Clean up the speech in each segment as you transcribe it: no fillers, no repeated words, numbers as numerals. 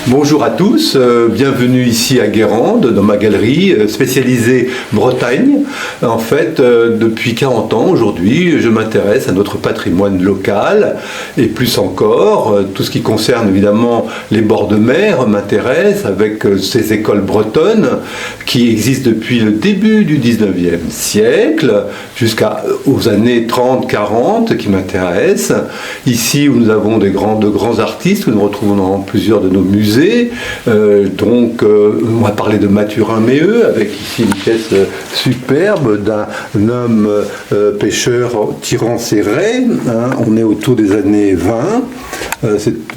Bonjour à tous, bienvenue ici à Guérande, dans ma galerie spécialisée Bretagne. En fait, depuis 40 ans aujourd'hui, je m'intéresse à notre patrimoine local et plus encore, tout ce qui concerne évidemment les bords de mer m'intéresse avec ces écoles bretonnes qui existent depuis le début du 19e siècle jusqu'aux années 30-40 qui m'intéressent. Ici où nous avons de grands artistes que nous retrouvons dans plusieurs de nos musées. On va parler de Mathurin Méheux avec ici une pièce superbe d'un homme pêcheur tirant ses raies. On est autour des années 20.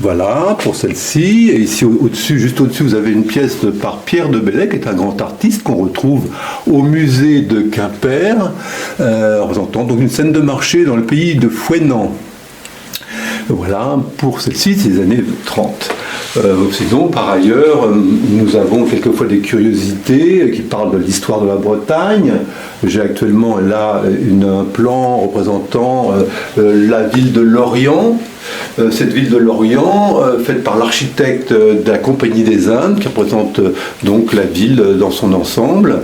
Voilà pour celle-ci. Et ici au-dessus, juste au-dessus, vous avez une pièce par Pierre de Bellay, qui est un grand artiste qu'on retrouve au musée de Quimper, représentant donc une scène de marché dans le pays de Fouesnant. Voilà, pour celle-ci, c'est les années 30. Sinon, par ailleurs, nous avons quelquefois des curiosités qui parlent de l'histoire de la Bretagne. J'ai actuellement là un plan représentant la ville de Lorient. Cette ville de Lorient, faite par l'architecte de la Compagnie des Indes, qui représente donc la ville dans son ensemble.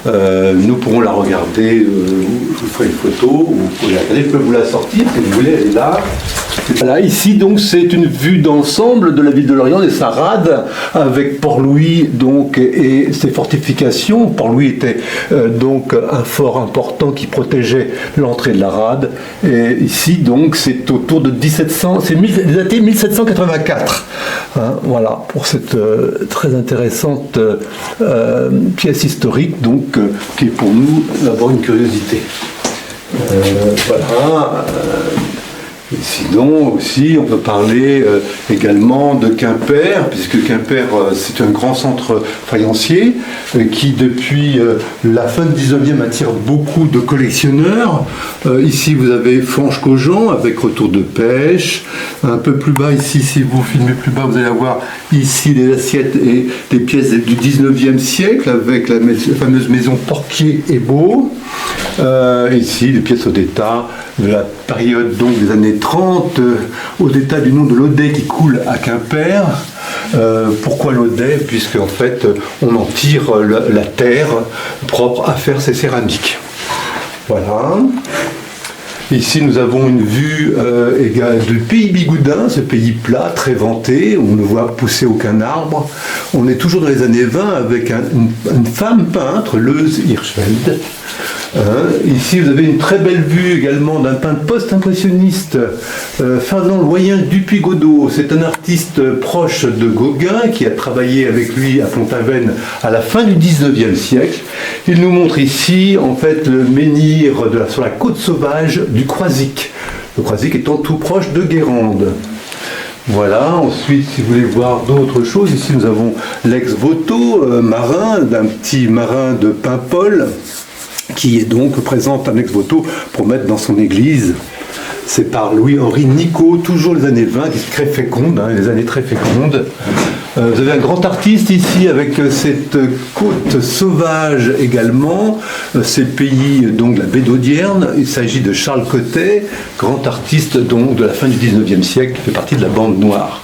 Nous pourrons la regarder, je vous ferai une photo, vous pouvez la regarder, je peux vous la sortir si vous voulez, elle est là. Voilà, ici donc c'est une vue d'ensemble de la ville de Lorient et sa rade avec Port-Louis donc et ses fortifications. Port-Louis était donc un fort important qui protégeait l'entrée de la rade. Et ici donc c'est autour de 1700, c'est daté 1784. Voilà pour cette très intéressante pièce historique donc qui est pour nous d'abord une curiosité. Voilà. Et sinon aussi, on peut parler également de Quimper, puisque Quimper c'est un grand centre faïencier qui depuis la fin du 19e attire beaucoup de collectionneurs. Ici vous avez Fanche-Cogent avec retour de pêche. Un peu plus bas ici, si vous filmez plus bas, vous allez avoir ici des assiettes et des pièces du 19e siècle avec la fameuse maison Porquier et Beau. Ici, des pièces au d'état de la période donc des années 30, au d'état du nom de l'Audet qui coule à Quimper. Pourquoi l'Audet? Puisque en fait, on en tire la terre propre à faire ces céramiques. Voilà. Ici, nous avons une vue du pays Bigoudin, ce pays plat, très vanté, où on ne voit pousser aucun arbre. On est toujours dans les années 20 avec une femme peintre, Leuze Hirschfeld. Ici, vous avez une très belle vue également d'un peintre post-impressionniste, Ferdinand Loyen Dupuy-Godeau. C'est un artiste proche de Gauguin qui a travaillé avec lui à Pont-Aven à la fin du 19e siècle. Il nous montre ici, en fait, le menhir sur la côte sauvage du Croisic. Le Croisic étant tout proche de Guérande. Voilà, ensuite, si vous voulez voir d'autres choses, ici nous avons l'ex-voto marin, d'un petit marin de Paimpol, qui est donc présente un ex-voto pour mettre dans son église. C'est par Louis-Henri Nicot, toujours les années 20, qui est très féconde, les années très fécondes. Vous avez un grand artiste ici avec cette côte sauvage également, c'est le pays donc de la baie d'Audierne. Il s'agit de Charles Cotet, grand artiste donc de la fin du 19e siècle, qui fait partie de la bande noire.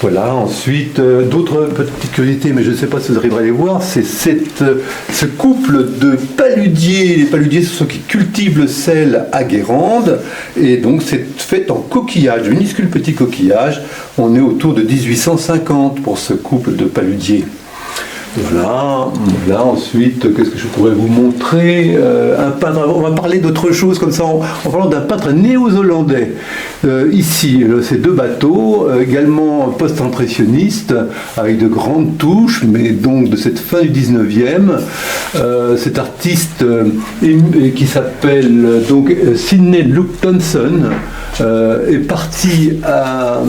Voilà, ensuite, d'autres petites curiosités, mais je ne sais pas si vous arriverez à les voir, c'est ce couple de paludiers. Les paludiers, ce sont ceux qui cultivent le sel à Guérande, et donc c'est fait en coquillage, minuscule petit coquillage. On est autour de 1850 pour ce couple de paludiers. Voilà, ensuite, qu'est-ce que je pourrais vous montrer? Un peintre, on va parler d'autre chose comme ça, en parlant d'un peintre néo-zélandais. Ici, ces deux bateaux, également post-impressionniste, avec de grandes touches, mais donc de cette fin du 19e. Cet artiste qui s'appelle donc Sidney Luke Thompson est parti à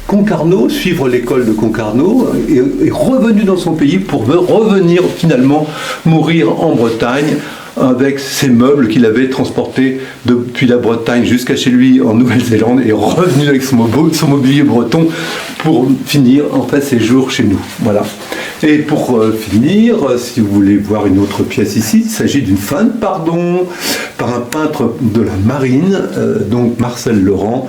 Concarneau, suivre l'école de Concarneau, est revenu dans son pays pour revenir finalement mourir en Bretagne avec ses meubles qu'il avait transportés depuis la Bretagne jusqu'à chez lui en Nouvelle-Zélande et revenu avec son mobilier breton pour finir en fait ses jours chez nous. Voilà. Et pour finir, si vous voulez voir une autre pièce ici, il s'agit d'une fin de pardon par un peintre de la marine, donc Marcel Laurent.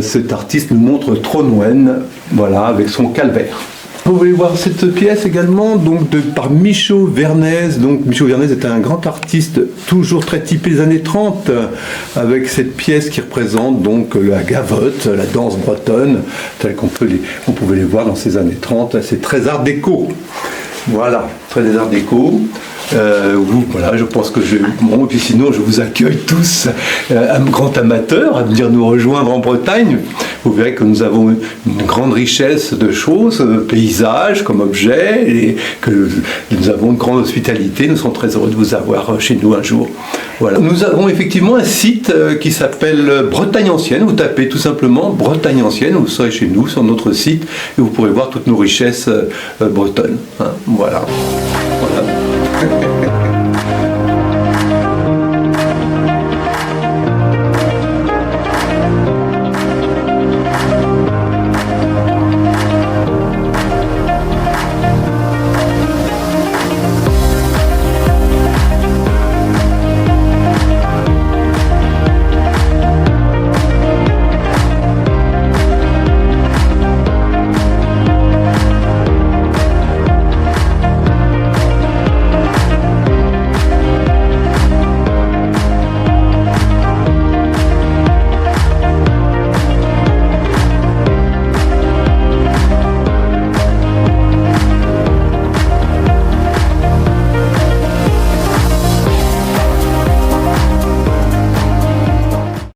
Cet artiste nous montre Tronwen, voilà, avec son calvaire. Vous voulez voir cette pièce également, donc par Michaud Vernez. Donc Michaud Vernez est un grand artiste, toujours très typé des années 30, avec cette pièce qui représente donc la gavotte, la danse bretonne, telle qu'on pouvait les voir dans ces années 30. C'est très art déco. Voilà, très des arts déco. Voilà, je pense que bon, et puis sinon je vous accueille tous, grands amateurs, à venir nous rejoindre en Bretagne. Vous verrez que nous avons une grande richesse de choses, paysages comme objets, et que nous avons une grande hospitalité. Nous sommes très heureux de vous avoir chez nous un jour. Voilà. Nous avons effectivement un site qui s'appelle Bretagne Ancienne. Vous tapez tout simplement Bretagne Ancienne, vous serez chez nous sur notre site et vous pourrez voir toutes nos richesses bretonnes. Hein, voilà. Voilà.